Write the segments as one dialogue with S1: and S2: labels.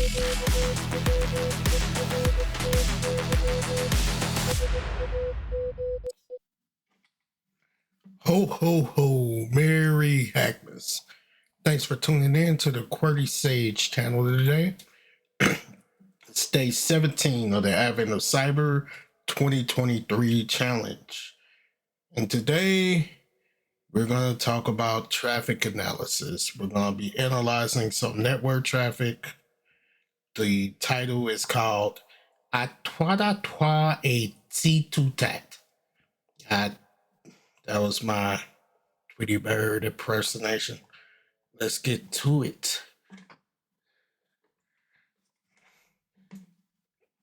S1: Ho, ho, ho, Merry Hackmas. Thanks for tuning in to the QWERTY Sage channel today. It's day 17 of the Advent of Cyber 2023 challenge. And today we're going to talk about traffic analysis. We're going to be analyzing some network traffic. The title is called Tawt et Tawt. That was my Tweety Bird impersonation. Let's get to it.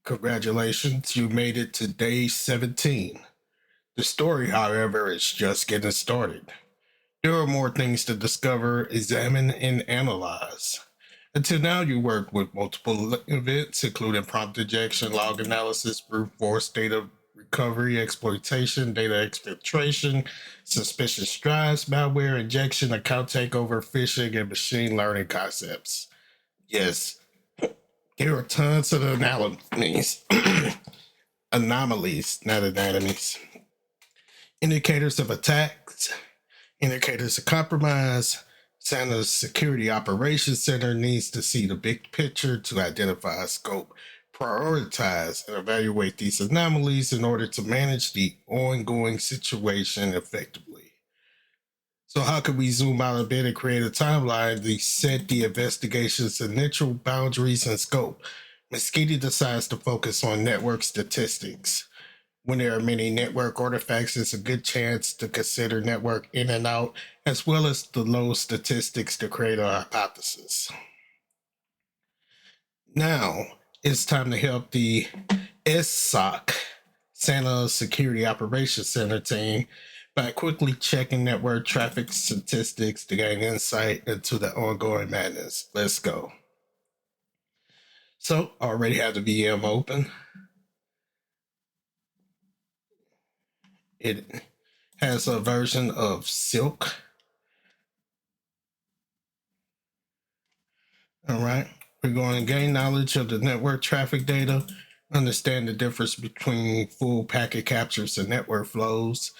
S1: Congratulations, you made it to day 17. The story, however, is just getting started. There are more things to discover, examine, and analyze. Until now, you worked with multiple events, including prompt injection, log analysis, brute force data recovery, exploitation, data exfiltration, suspicious drives, malware injection, account takeover, phishing, and machine learning concepts. Yes, there are tons of anomalies. Anomalies, not anatomies. Indicators of attacks, indicators of compromise. Santa's Security Operations Center needs to see the big picture to identify scope, prioritize, and evaluate these anomalies in order to manage the ongoing situation effectively. So how can we zoom out a bit and create a timeline to set the investigation's initial boundaries and scope? Mosquito decides to focus on network statistics. When there are many network artifacts, it's a good chance to consider network in and out, as well as the low statistics to create a hypothesis. Now, it's time to help the SSOC, Santa Security Operations Center team, by quickly checking network traffic statistics to gain insight into the ongoing madness. Let's go. So, I already have the VM open. It has a version of Silk. All right. We're going to gain knowledge of the network traffic data, understand the difference between full packet captures and network flows,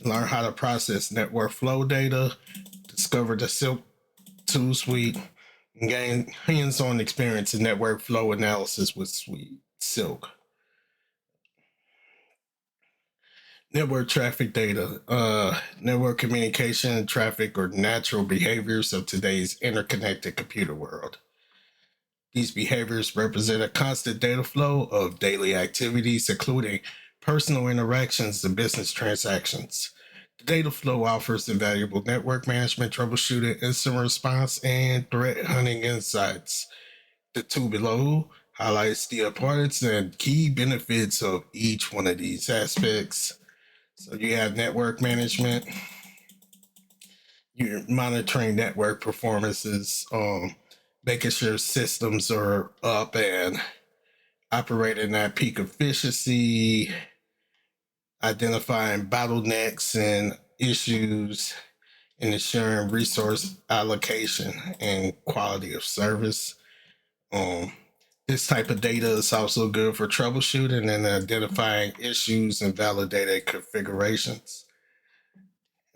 S1: learn how to process network flow data, discover the Silk tool suite, and gain hands-on experience in network flow analysis with Silk. Network traffic data. Network communication and traffic are natural behaviors of today's interconnected computer world. These behaviors represent a constant data flow of daily activities, including personal interactions and business transactions. The data flow offers invaluable network management, troubleshooting, incident response, and threat hunting insights. The two below highlights the importance and key benefits of each one of these aspects. So you have network management, you're monitoring network performances, making sure systems are up and operating at peak efficiency, identifying bottlenecks and issues, and ensuring resource allocation and quality of service. This type of data is also good for troubleshooting and identifying issues and validating configurations.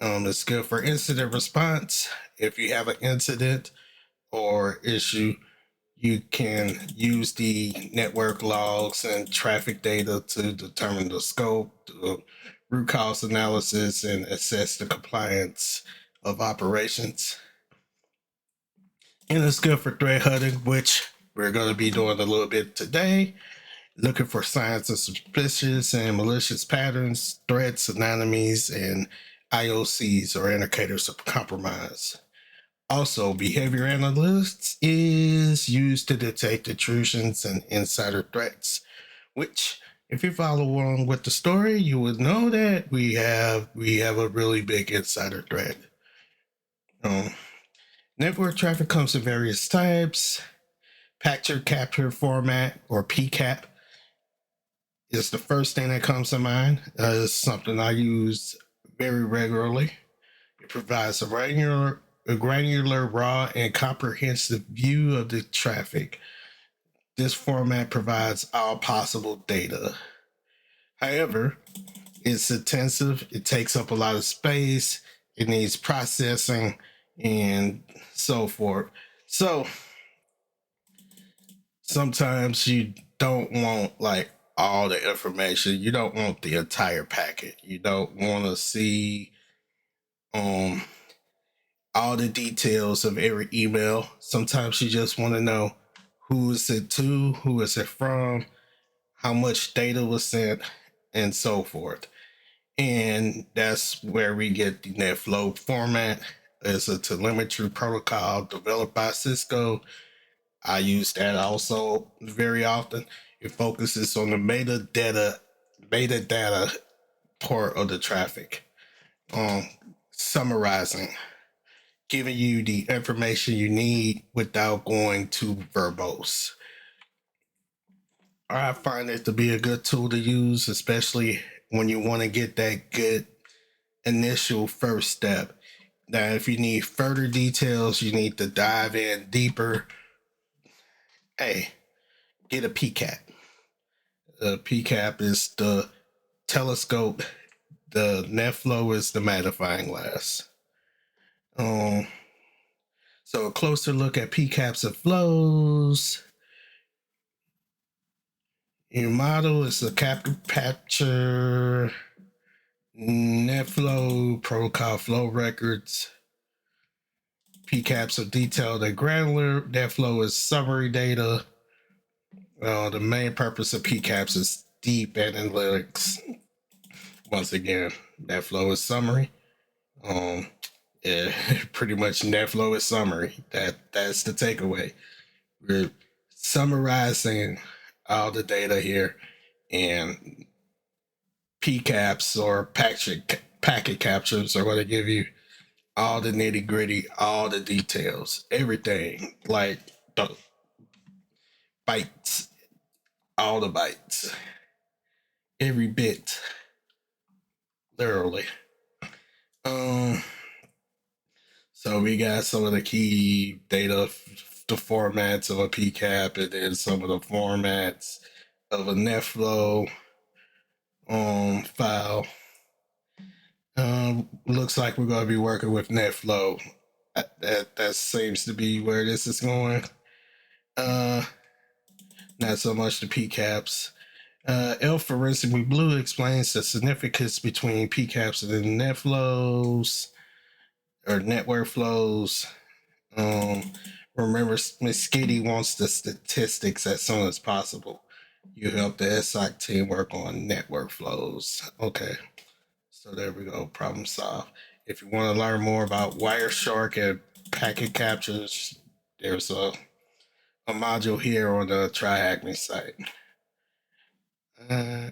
S1: It's good for incident response. If you have an incident or issue, you can use the network logs and traffic data to determine the scope, the root cause analysis, and assess the compliance of operations. And it's good for threat hunting, which we're going to be doing a little bit today. Looking for signs of suspicious and malicious patterns, threats, anomalies, and IOCs or indicators of compromise. Also, behavior analytics is used to detect intrusions and insider threats, which, if you follow along with the story, you would know that we have a really big insider threat. Network traffic comes in various types. Packet capture format, or PCAP, is the first thing that comes to mind. It's something I use very regularly. It provides a granular, raw, and comprehensive view of the traffic. This format provides all possible data. However, it's intensive, it takes up a lot of space, it needs processing, and so forth. So sometimes you don't want like all the information. You don't want the entire packet. You don't want to see um all the details of every email. Sometimes you just want to know who is it to, who is it from, how much data was sent, and so forth. And that's where we get the NetFlow format. It's a telemetry protocol developed by Cisco. I use that also very often. It focuses on the metadata part of the traffic, um, summarizing, giving you the information you need without going too verbose. I find it to be a good tool to use, especially when you want to get that good initial first step. Now, if you need further details, you need to dive in deeper. Hey, get a PCAP. A PCAP is the telescope. The NetFlow is the magnifying glass. Um, so a closer look at PCAPs and flows. Your model is a capture NetFlow protocol flow records. PCAPs are detailed and granular. NetFlow is summary data. The main purpose of PCAPs is deep analytics. Once again, NetFlow is summary. Um, yeah, pretty much NetFlow is summary. That's the takeaway. We're summarizing all the data here, and PCAPs or packet captures are going to give you all the nitty gritty, all the details, everything, like the bytes, all the bytes, every bit, literally. Um, so we got some of the key data, the formats of a PCAP, and then some of the formats of a NetFlow file. Looks like we're going to be working with NetFlow. That seems to be where this is going. Uh, Not so much the PCAPs. L Forensically Blue explains the significance between PCAPs and net flows or network flows. Remember, Miss Skitty wants the statistics as soon as possible. You help the SOC team work on network flows. Okay, so there we go. Problem solved. If you want to learn more about Wireshark and packet captures, there's a module here on the TryHackMe site. Uh,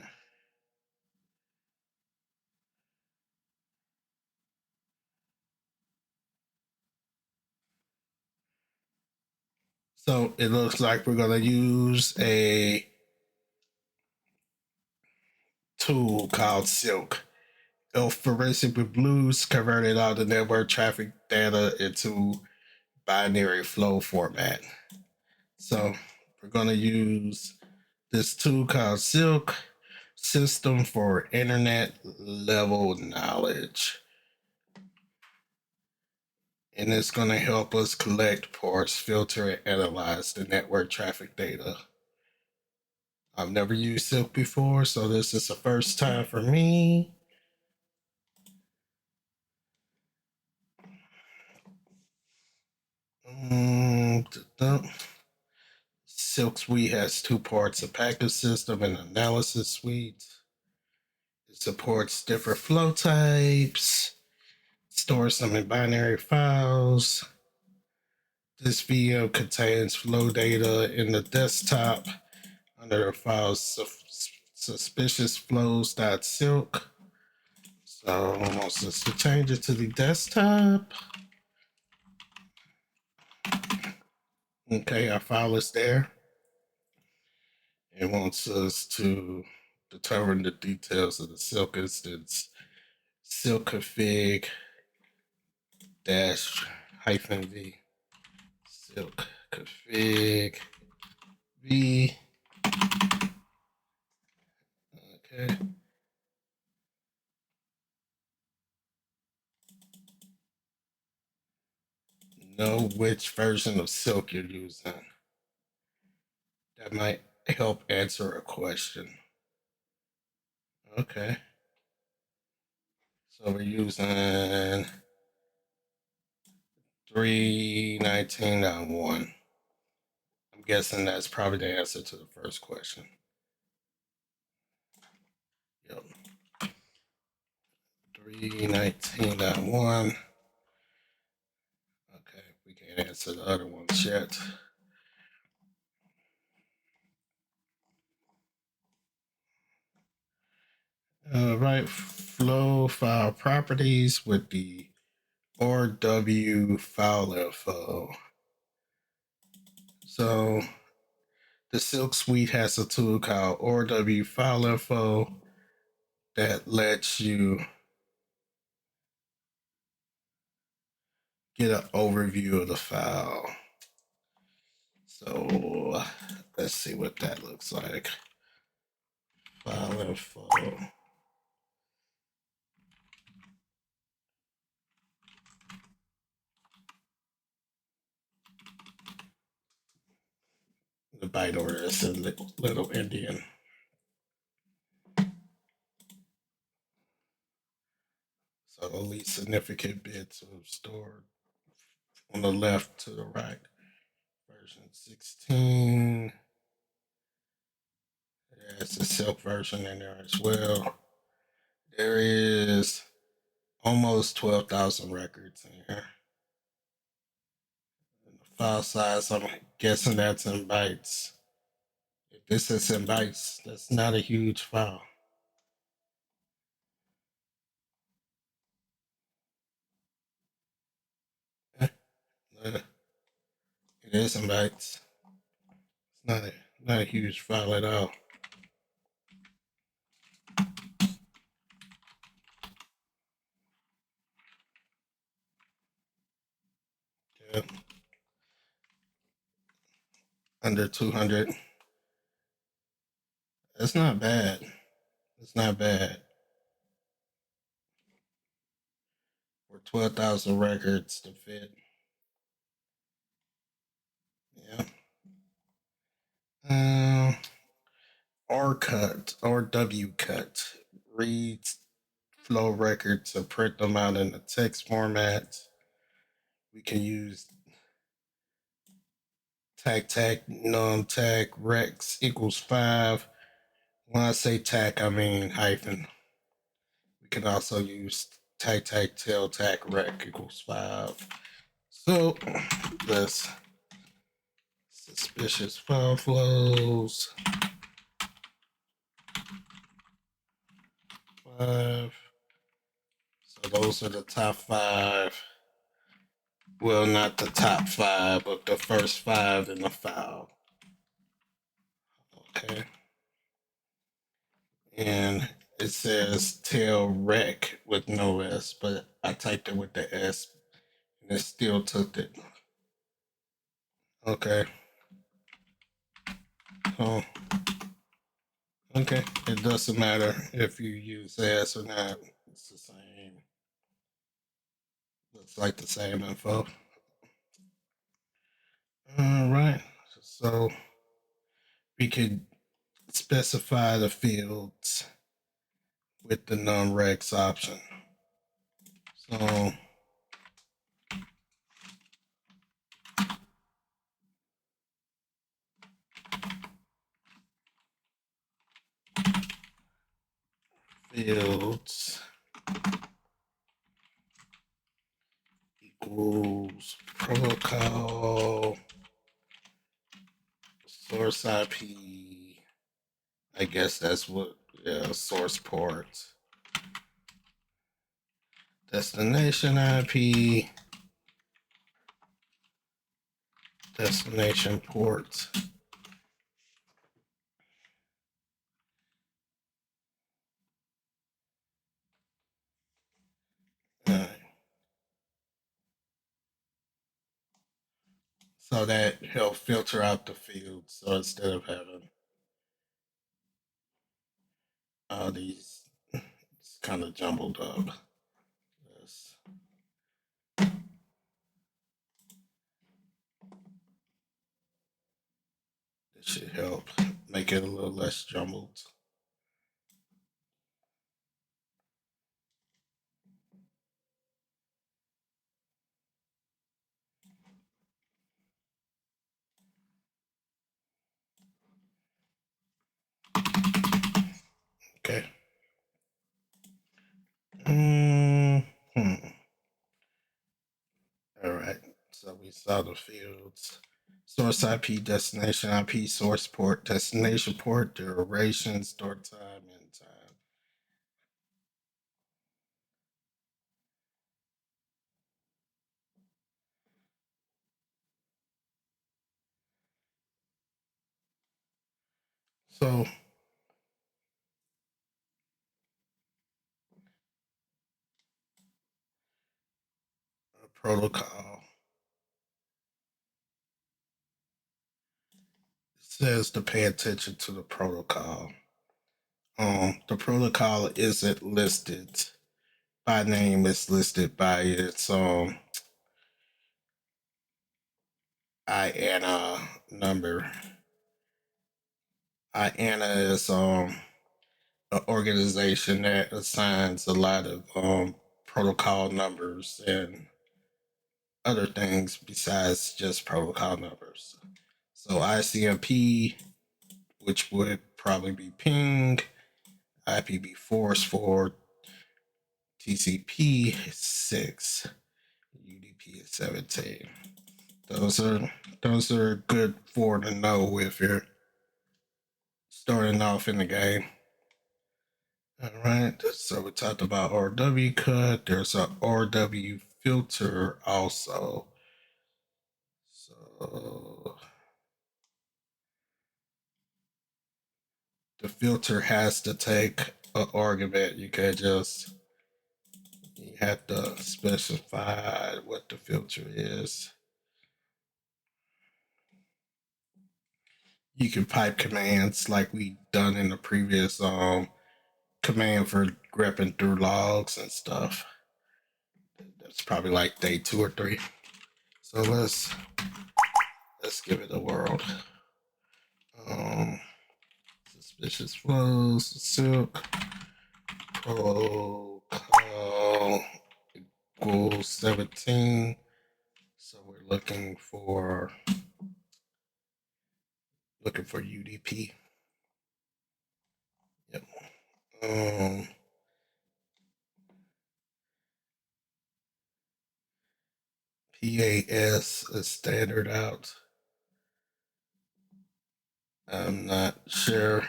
S1: so it looks like we're going to use a tool called Silk. Forensic with Blues converted all the network traffic data into binary flow format. So we're going to use this tool called Silk, System for Internet Level Knowledge. And it's going to help us collect, parse, filter, and analyze the network traffic data. I've never used Silk before, so this is the first time for me. Silk Suite has two parts, a package system and analysis suite. It supports different flow types, stores them in binary files. This VM contains flow data in the desktop under the file suspicious flows.silk. So once us to change it to the desktop. Okay, our file is there. It wants us to determine the details of the Silk instance. Silk config dash hyphen v. Silk config V. Okay. Know which version of Silk you're using. That might help answer a question. Okay. So we're using 319.1. I'm guessing that's probably the answer to the first question. Yep. 319.1. Okay, we can't answer the other ones yet. All right, flow file properties with the RW file info. So the Silk Suite has a tool called RW file info that lets you get an overview of the file. So let's see what that looks like. File info. The byte order is a little Indian. So the least significant bits are stored on the left to the right. Version 16. There's a Silk version in there as well. There is almost 12,000 records in here. And the file size, I'm guessing that's in bytes. If this is in bytes, that's not a huge file. Eh, It is in bytes. It's not a huge file at all. Yeah. Under 200. That's not bad. It's not bad. For 12,000 records to fit. Yeah. R cut or W cut reads flow records and print them out in the text format. We can use tag num tag rex equals 5. When I say tag, I mean hyphen. We can also use tag tail tag rec equals 5. So this suspicious file flows 5. So those are the top 5. Well, not the top 5, but the first 5 in the file. Okay. And it says tail rec with no S, but I typed it with the S and it still took it. Okay. Oh, okay. It doesn't matter if you use S or not. It's the same. Looks like the same info. All right. So we could specify the fields with the non-rex option. So fields equals protocol source IP. I guess that's what, yeah, source port. Destination IP. Destination port. All right. So that help filter out the fields. So instead of having all these it's kind of jumbled up, this, this should help make it a little less jumbled. Okay. Mm-hmm. All right. So we saw the fields. Source IP, destination IP, source port, destination port, duration, start time, end time. So a protocol says to pay attention to the protocol. The protocol isn't listed by name; it's listed by its IANA number. IANA is an organization that assigns a lot of protocol numbers and other things besides just protocol numbers. So ICMP, which would probably be ping, IPv4 is 4, TCP is 6, UDP is 17. Those are those are good for to know if you're starting off in the game. All right, so we talked about RW cut. There's a RW filter also. So the filter has to take an argument. You have to specify what the filter is. You can pipe commands like we done in the previous command for grepping through logs and stuff. That's probably like day 2 or 3. So let's give it a whirl. Um, suspicious flows, silk, protocol equals 17. So we're looking for UDP. Yep. Um, PAS is standard out. I'm not sure.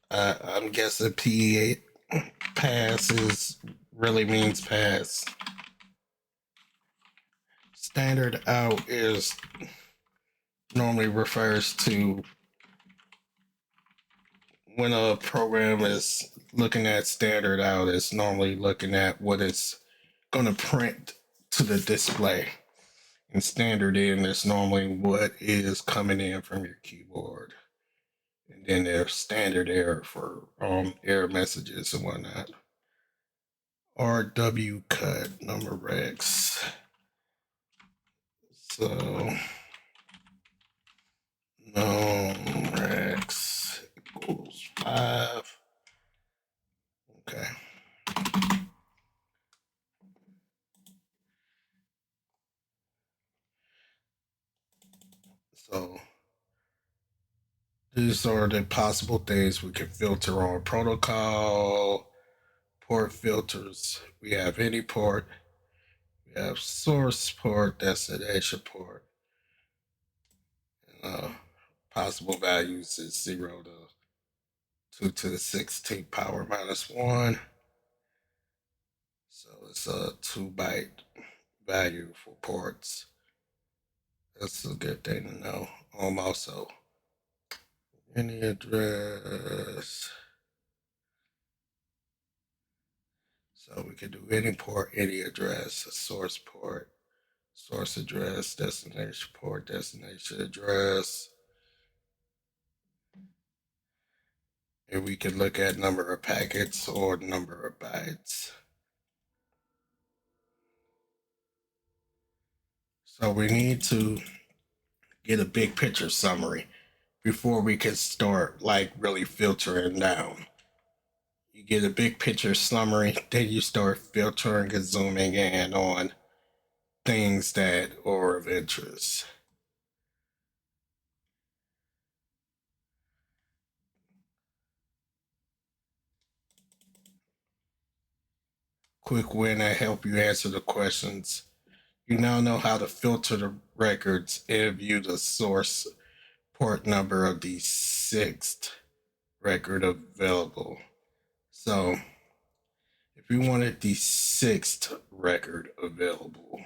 S1: I'm guessing pass is really means pass. Standard out is normally refers to when a program is looking at standard out, it's normally looking at what it's going to print to the display. And standard in is normally what is coming in from your keyboard. And then there's standard error for error messages and whatnot. RW cut number rex. So num rex equals 5. Okay. So these are the possible things we can filter on. Protocol, port filters. We have any port. We have source port, destination port. And, possible values is 0 to 2 to the 16th power minus 1. So it's a 2 byte value for ports. That's a good thing to know. Also, any address. So we can do any port, any address, a source port, source address, destination port, destination address. And we can look at number of packets or number of bytes. So we need to get a big picture summary before we can start like really filtering down. You get a big picture summary, then you start filtering and zooming in on things that are of interest. Quick win that help you answer the questions. You now know how to filter the records and view the source port number of the sixth record available. So if we wanted the sixth record available,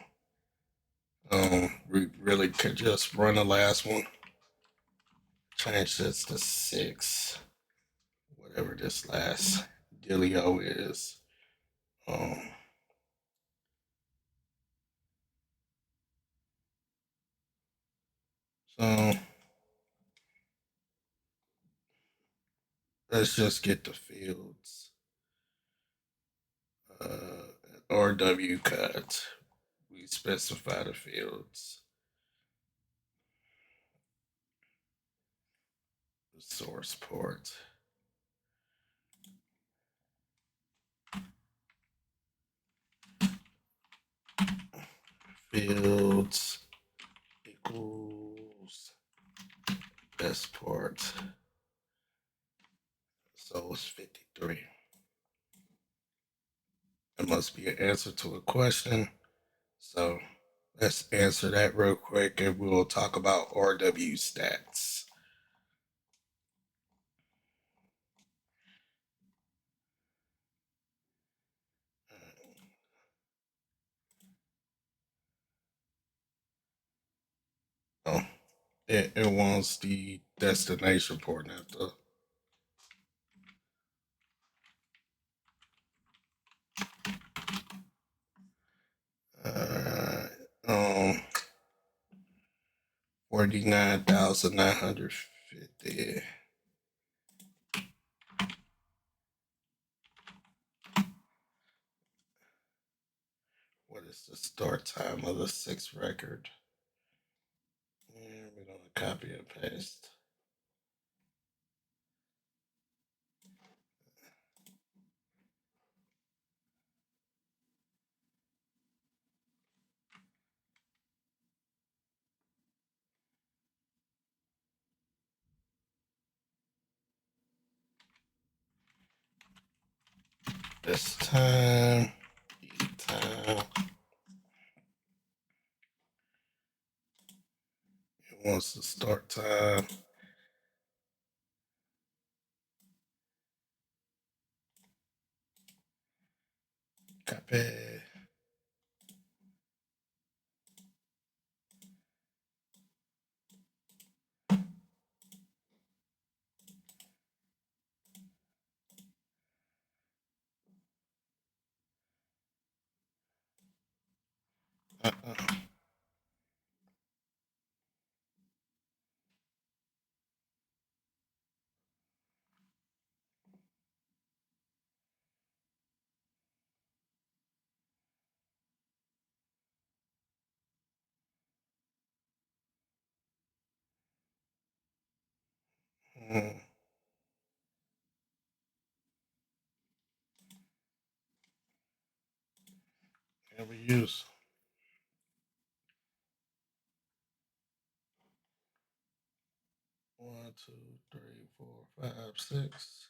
S1: we really could just run the last one, change this to six, whatever this last dealio is. Um, so let's just get the fields. RW cut. We specify the fields. The source port. Fields equals best port. So it's 53. It must be an answer to a question. So let's answer that real quick and we'll talk about RW stats. Oh, it wants the destination port, not the. Uh, um, 49,950. What is the start time of the sixth record? And we're going to copy and paste. This time, time. It wants the start time. Copy. Uh-uh. Mm. And we use 1, 2, 3, 4, 5, 6.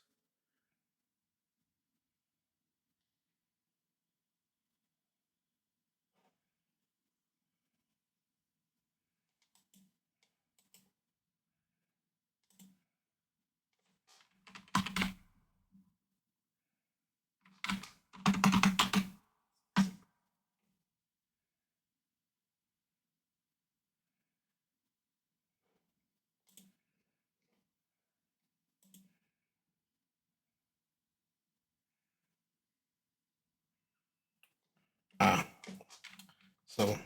S1: Ah, so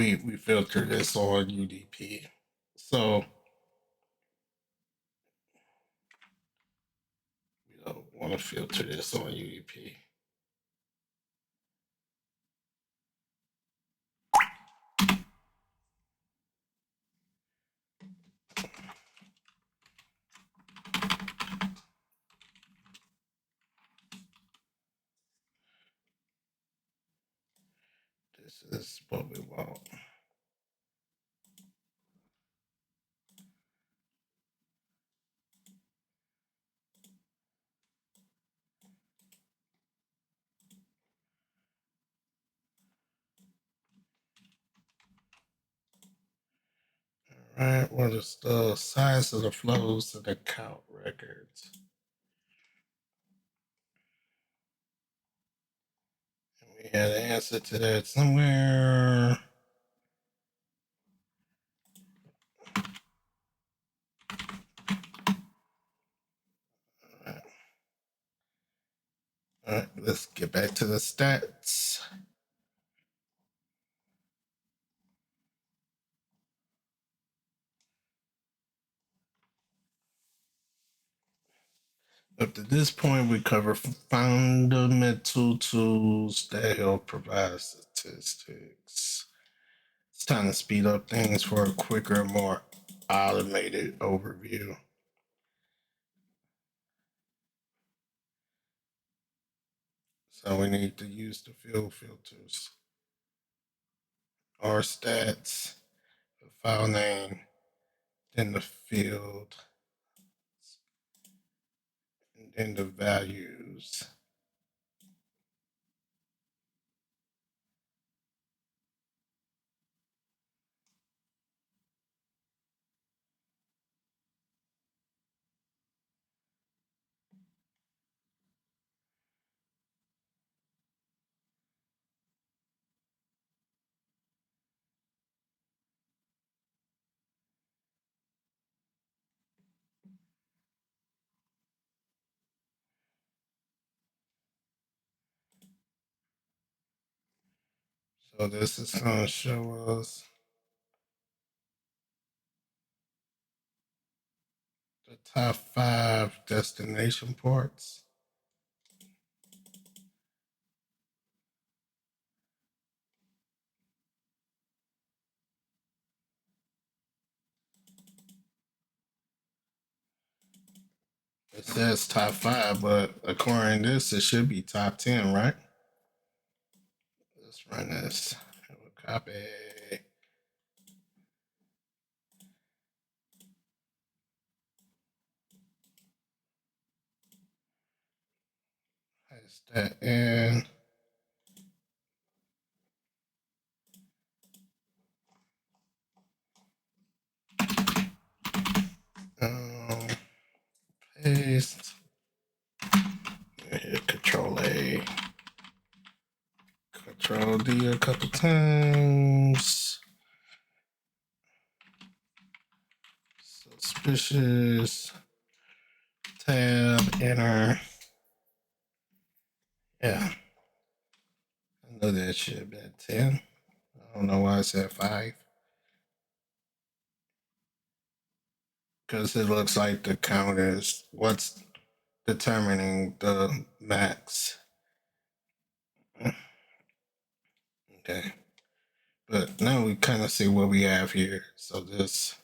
S1: we filter this on UDP. So we don't want to filter this on UDP. This is what we want. All right, what is the size of the flows of the count records? And we had an answer to that somewhere. All right, let's get back to the stats. Up to this point, we cover fundamental tools that help provide statistics. It's time to speed up things for a quicker, more automated overview. So we need to use the field filters. Our stats, the file name, then the field, and then the values. So this is going to show us the top 5 destination ports. It says top 5, but according to this, it should be top 10, right? Let's run this. Copy. Paste that in. Um, Paste. Hit Control A. Control D a couple times. Suspicious. Tab, enter. Yeah. I know that should have been 10. I don't know why it's at 5. Because it looks like the count is what's determining the max. Okay. But now we kind of see what we have here. So this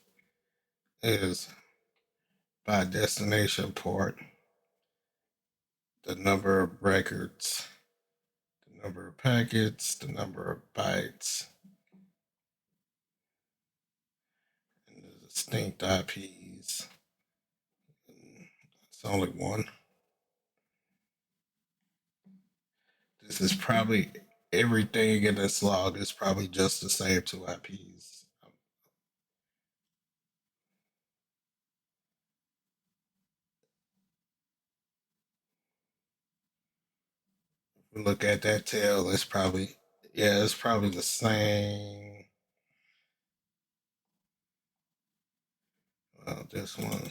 S1: is by destination port, the number of records, the number of packets, the number of bytes, and the distinct IPs. It's only one. This is probably everything in this log is probably just the same 2 IPs. If we look at that tail, it's probably it's probably the same. Well, this one.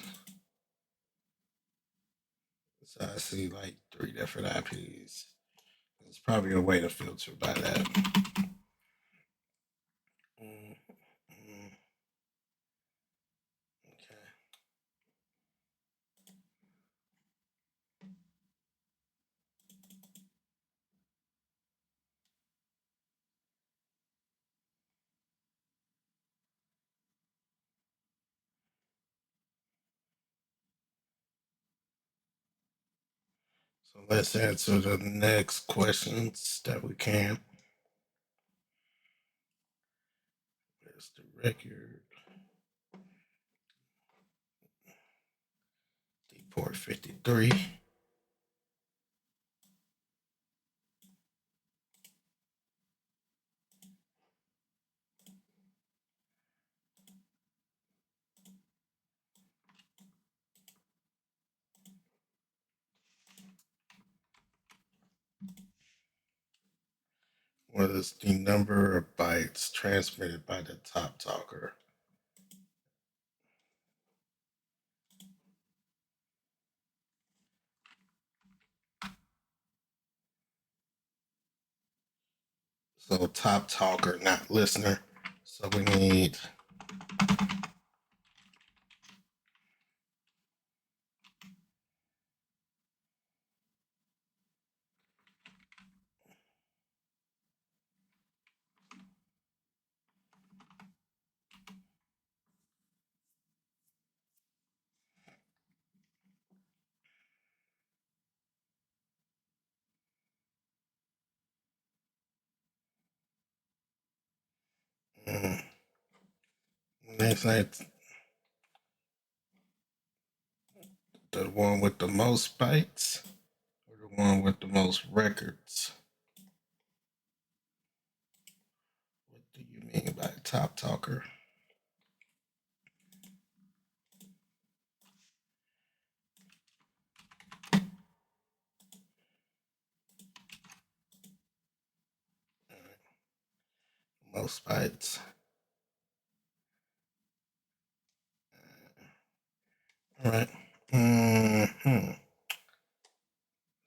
S1: So I see like 3 different IPs. There's probably a way to filter by that. So let's answer the next questions that we can. Where's the record? Port 53. What is the number of bytes transmitted by the top talker? So top talker, not listener. So we need mm, next night the one with the most bytes or the one with the most records. What do you mean by top talker? Most bytes. All right.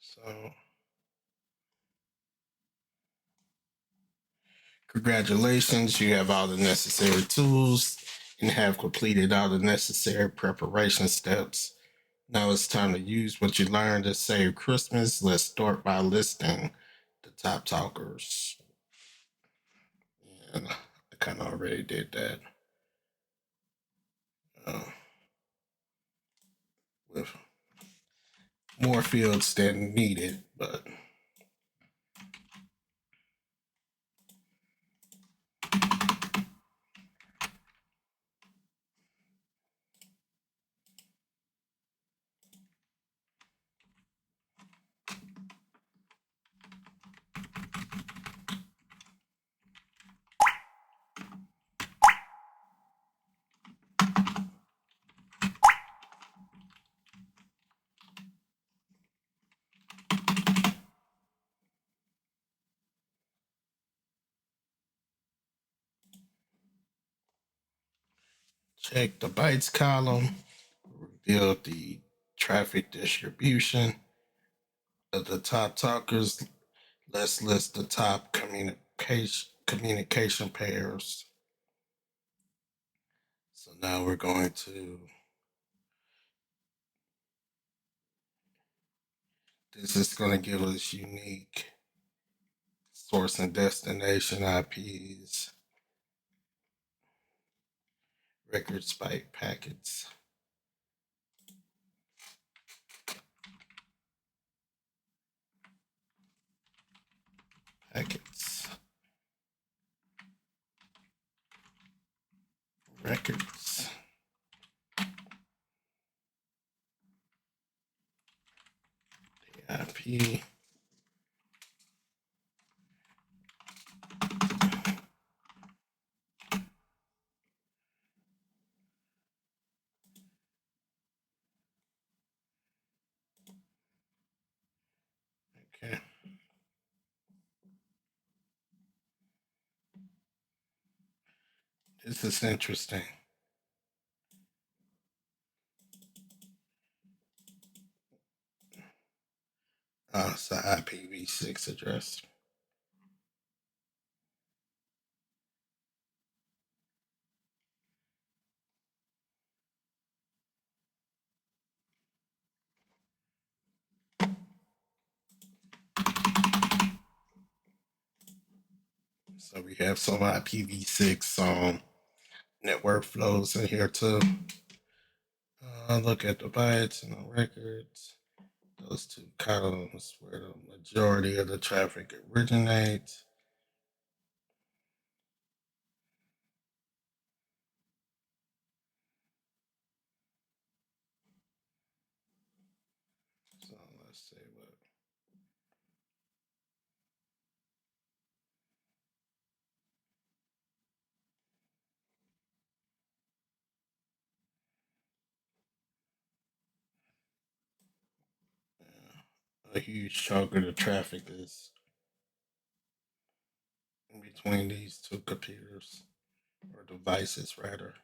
S1: So, congratulations, you have all the necessary tools and have completed all the necessary preparation steps. Now it's time to use what you learned to save Christmas. Let's start by listing the top talkers. And I kind of already did that uh, with more fields than needed, but check the bytes column, reveal the traffic distribution of the top talkers. Let's list the top communication pairs. So now we're going to, this is going to give us unique source and destination IPs, record spike packets, packets, records, IP, okay. This is interesting. It's the IPv6 address. So we have some IPv6 network flows in here too. Look at the bytes and the records. those two columns where the majority of the traffic originates. So let's see what. A huge chunk of the traffic is in between these two computers or devices, rather.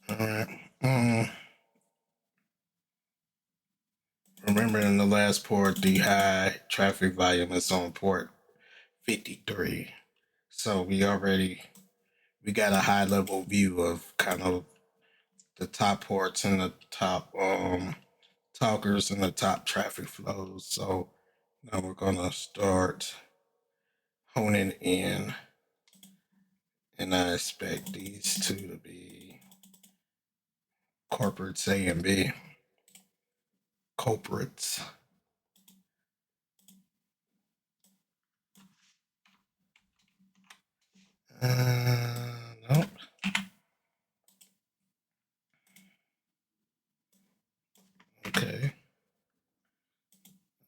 S1: All right. Remember in the last port, the high traffic volume is on port 53. So we got a high level view of kind of the top ports and the top talkers and the top traffic flows. So now we're gonna start honing in, and I expect these two to be corporates A and B. Culprits. Nope. Okay.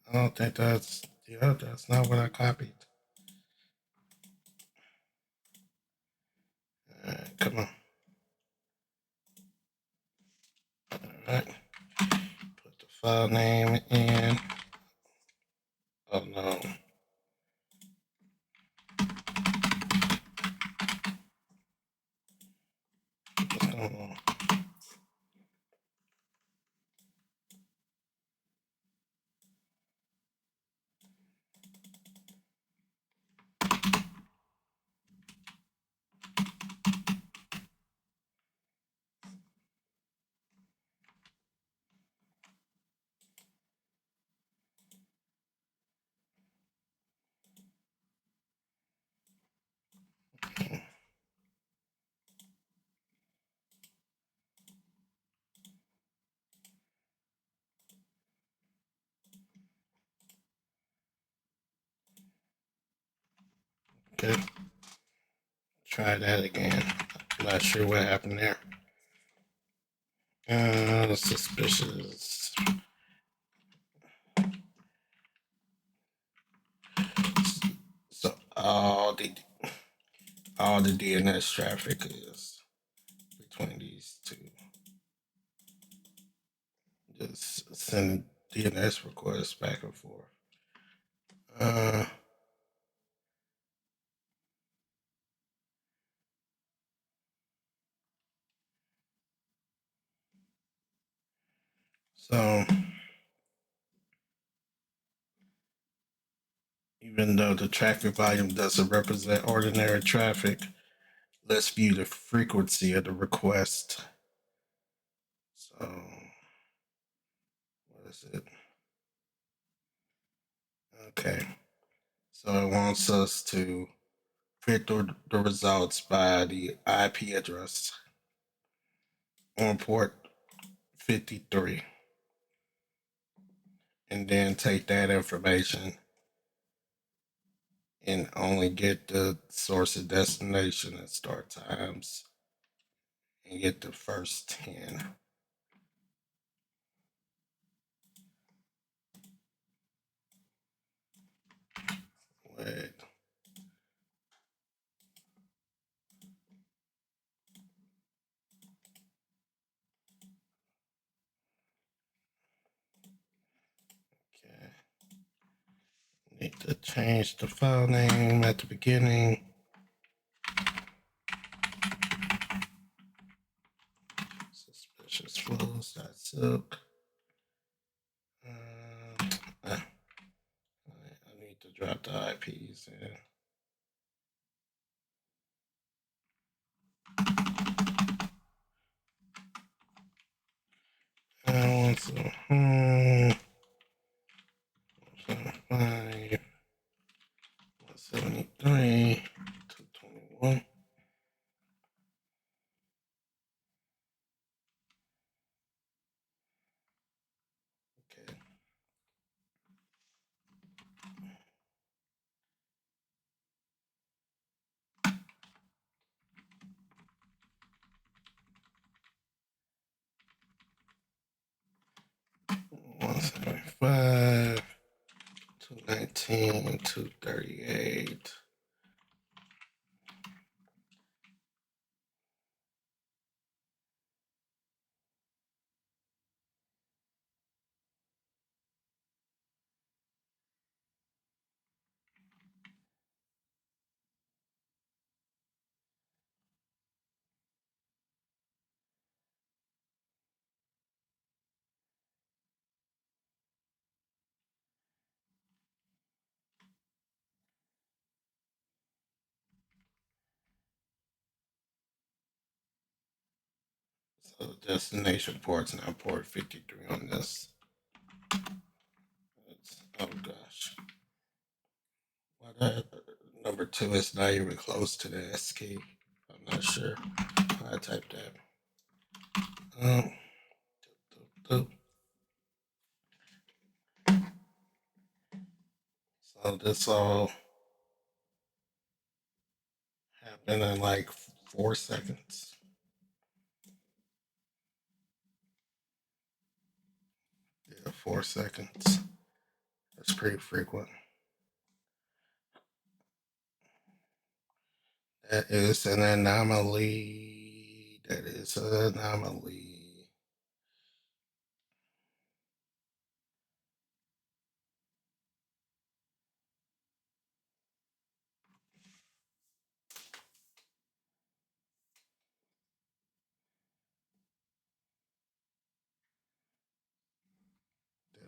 S1: I don't think that's, yeah, that's not what I copied. All right, come on. All right. Put the file name in. Oh no. What's going on? Okay. Try that again. Not sure what happened there. Suspicious. So all the DNS traffic is between these two. Just sending DNS requests back and forth. Uh, so even though the traffic volume doesn't represent ordinary traffic, let's view the frequency of the request. So what is it? Okay. So it wants us to filter the results by the IP address on port 53 and then take that information and only get the source and destination and start times and get the first 10. Wait. Okay. Need to change the file name at the beginning. Suspicious flows.silk. I need to drop the IPs in. I want some 5 175, 219, 238. So the destination port's now port 53 on this. Oh gosh. Why that number two is not even close to the escape. I'm not sure. I typed that. Um, so this all happened in like 4 seconds. Yeah, 4 seconds. That's pretty frequent. That is an anomaly. That is an anomaly.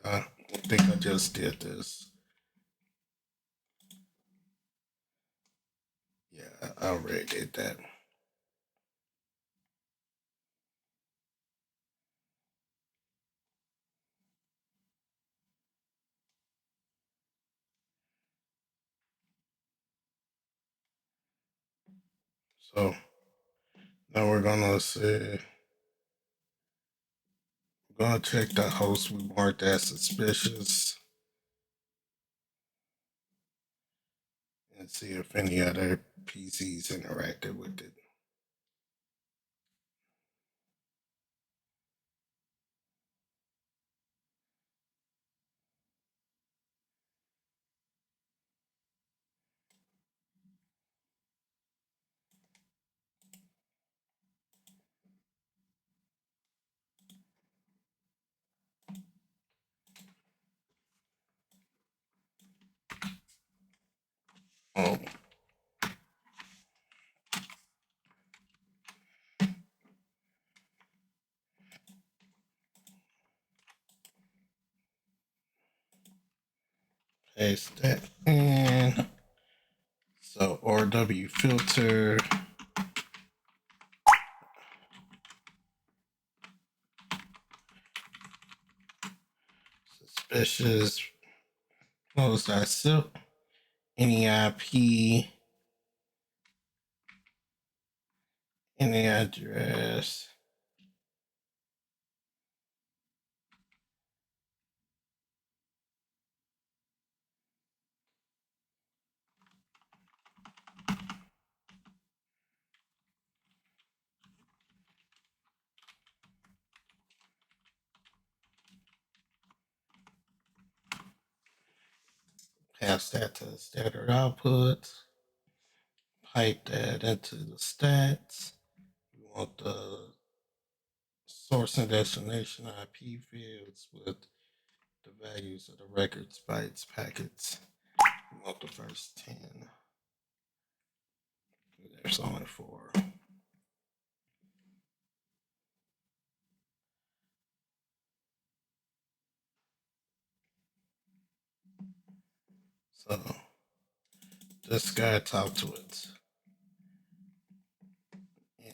S1: I think I just did this. Yeah, I already did that. So now we're gonna see. We're gonna check the host we marked as suspicious and see if any other PCs interacted with it. Oh, paste that in. So RW filter. Suspicious. Close that silk. Any IP. Any address. Pass that to the standard output. Pipe that into the stats. We want the source and destination IP fields with the values of the records, bytes, packets. We want the first 10. There's only 4. So this guy talked to it.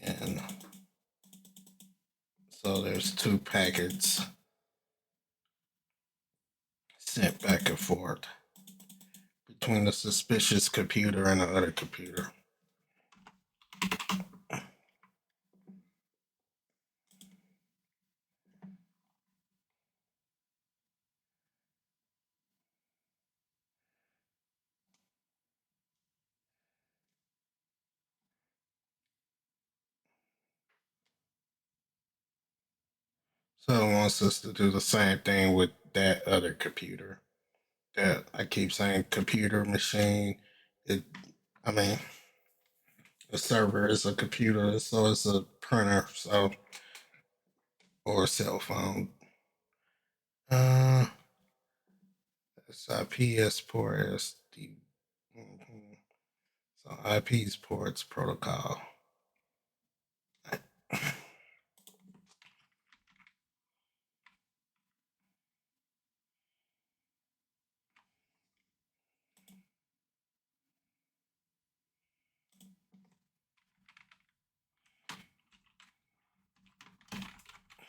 S1: And so there's 2 packets sent back and forth between the suspicious computer and the other computer. So it wants us to do the same thing with that other computer. That I keep saying computer machine. It, I mean, a server is a computer, so it's a printer, so or a cell phone. Uh, it's IPS port SD. Mhm. So IP's ports protocol.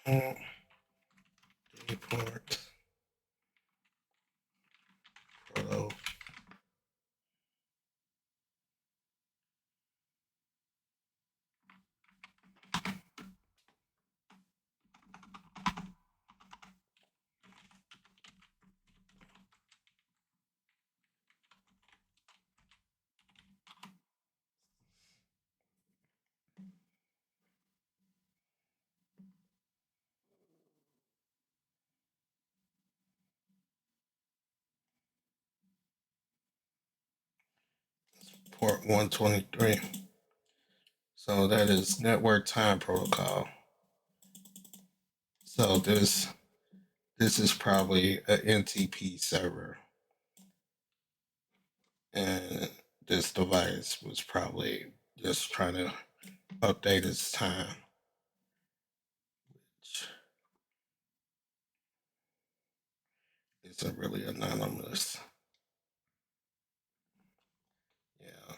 S1: 8 port proto. Port 123. So that is network time protocol. So this is probably an NTP server, and this device was probably just trying to update its time. It's a really anonymous. Yeah.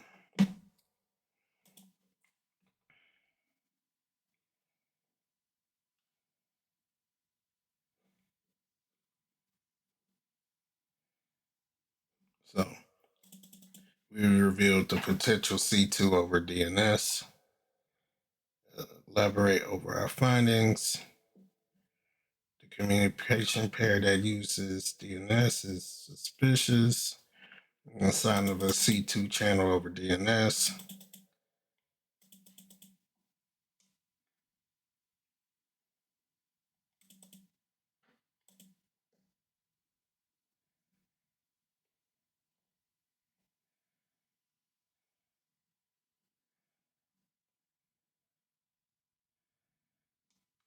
S1: So we revealed the potential C2 over DNS, elaborate over our findings. The communication pair that uses DNS is suspicious. A sign of a C2 channel over DNS.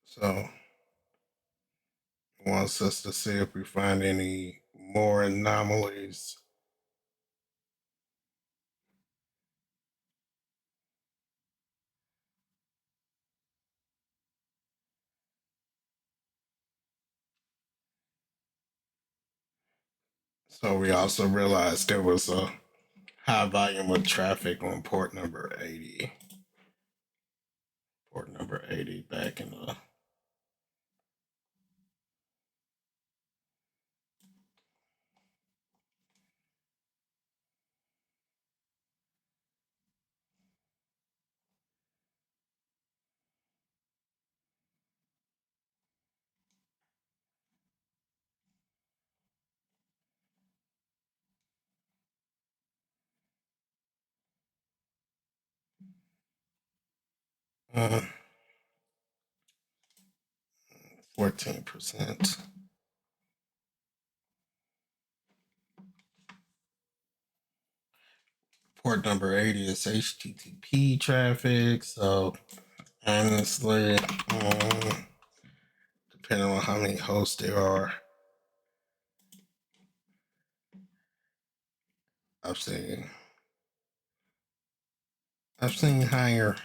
S1: So it wants us to see if we find any more anomalies. So we also realized there was a high volume of traffic on port number 80. Port number 80 back in the 14%. Port number 80 is HTTP traffic. So honestly, depending on how many hosts there are, I've seen I've seen higher.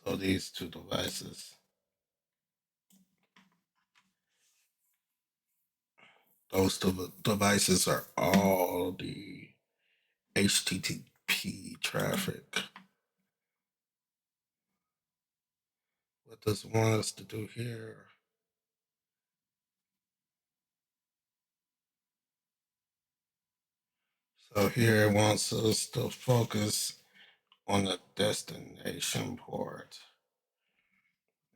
S1: So these two devices, those two devices are all the HTTP traffic. What does it want us to do here? So here it wants us to focus on the destination port.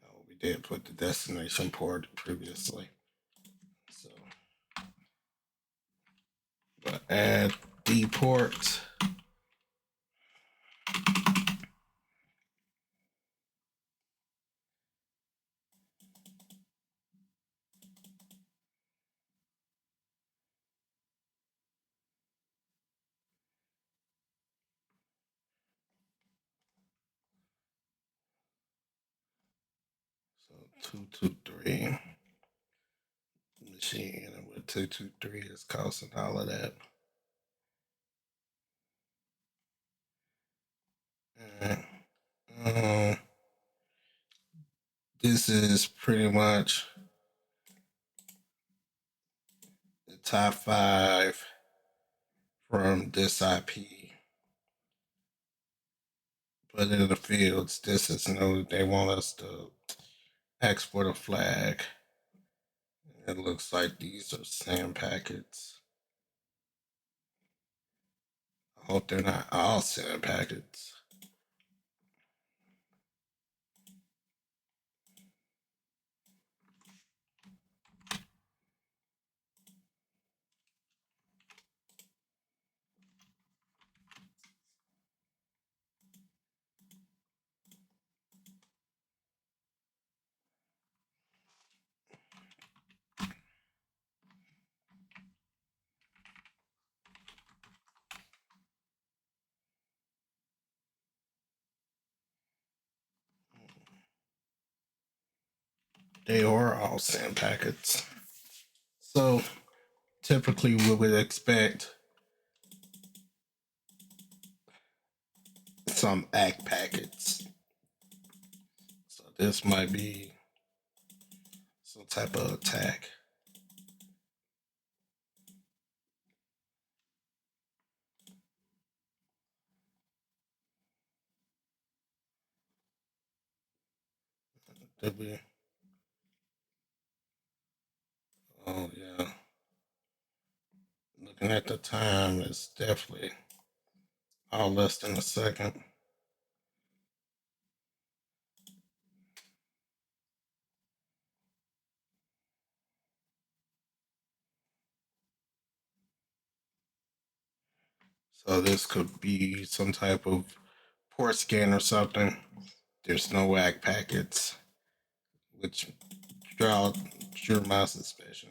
S1: Oh, we did put the destination port previously. So, but add D port. So 223 machine, and what 223 is costing all of that. And, um, this is pretty much the top 5 from this IP. But in the fields, this is no, they want us to export a flag. It looks like these are SAM packets. I hope they're not all SAM packets. They are all SAM packets. So typically we would expect some ACK packets. So this might be some type of attack. Did we? Oh yeah. Looking at the time, it's definitely all less than a second. So this could be some type of port scan or something. There's no WAC packets, which drew my suspicion.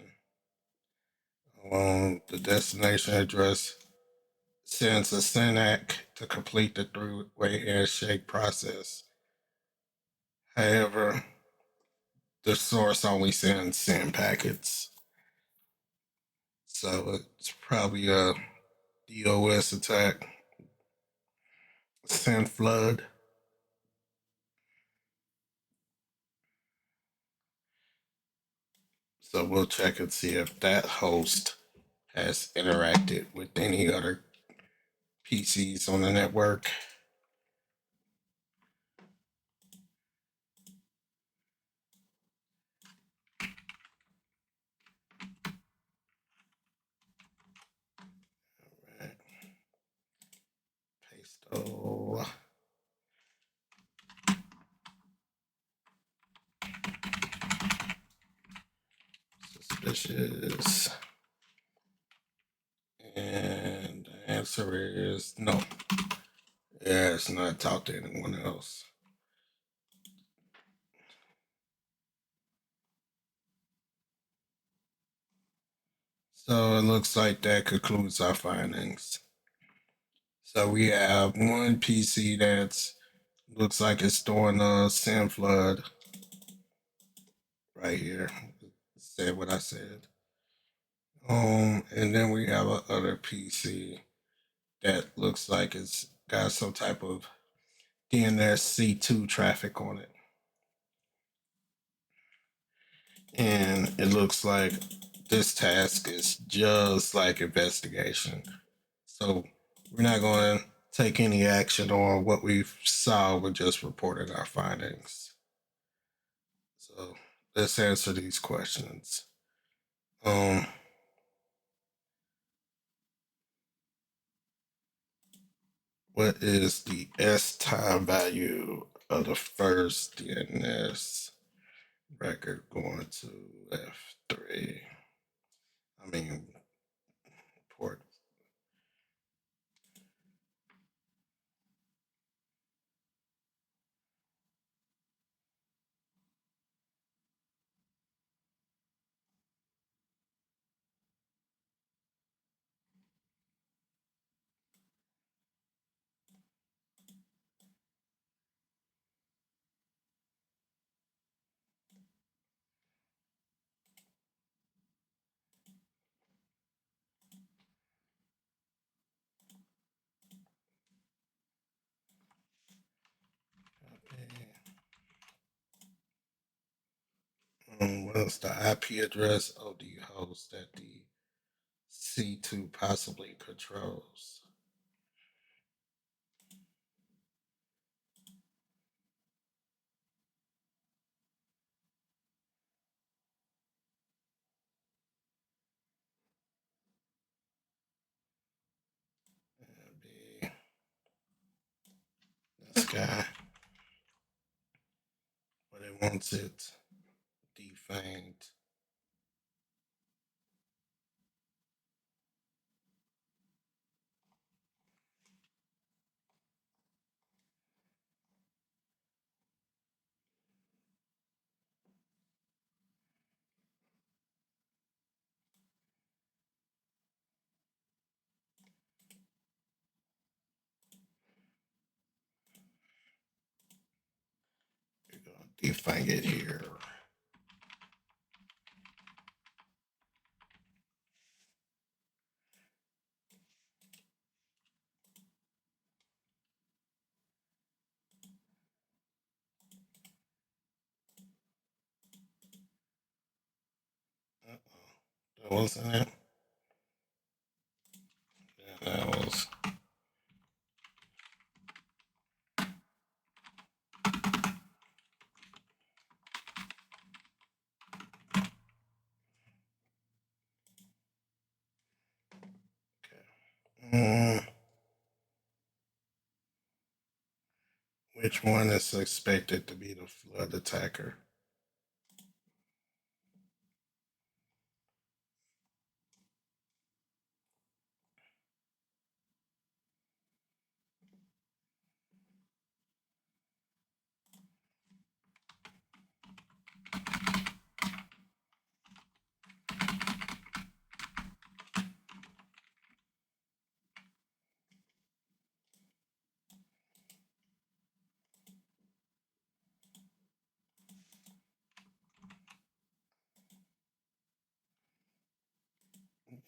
S1: The destination address sends a SYNAC to complete the three-way handshake process. However, the source only sends SYN packets. So it's probably a DOS attack. SYN flood. So we'll check and see if that host has interacted with any other PCs on the network. All right. Paste. Oh. Suspicious. And the answer is no. Yeah, it's not talked to anyone else. So it looks like that concludes our findings. So we have one PC that's looks like it's storing a SIM flood right here. Said what I said. And then we have a other PC that looks like it's got some type of DNS C2 traffic on it. And it looks like this task is just like investigation. So we're not going to take any action on what we saw. We're just reporting our findings. So let's answer these questions. Um, what is the S time value of the first DNS record going to F3? I mean, port. What's the IP address of the host that the C2 possibly controls? That'd be this guy, but it wants it defanged. We're gonna defang it here. That wasn't it. Yeah, that was. Okay. Which one is expected to be the flood attacker?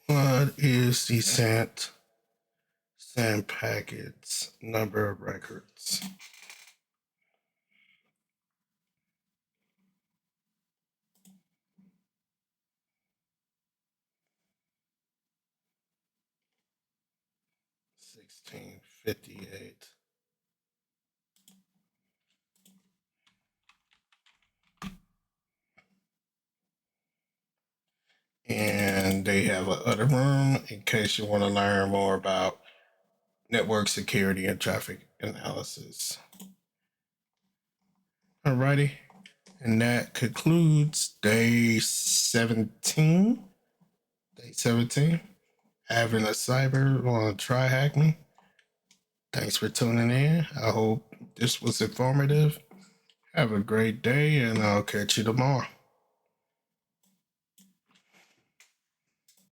S1: What is the send packets number of records? $16.58. And they have a other room in case you want to learn more about network security and traffic analysis. Alrighty. And that concludes day 17. Day 17. Having a cyber on TryHackMe. Thanks for tuning in. I hope this was informative. Have a great day, and I'll catch you tomorrow.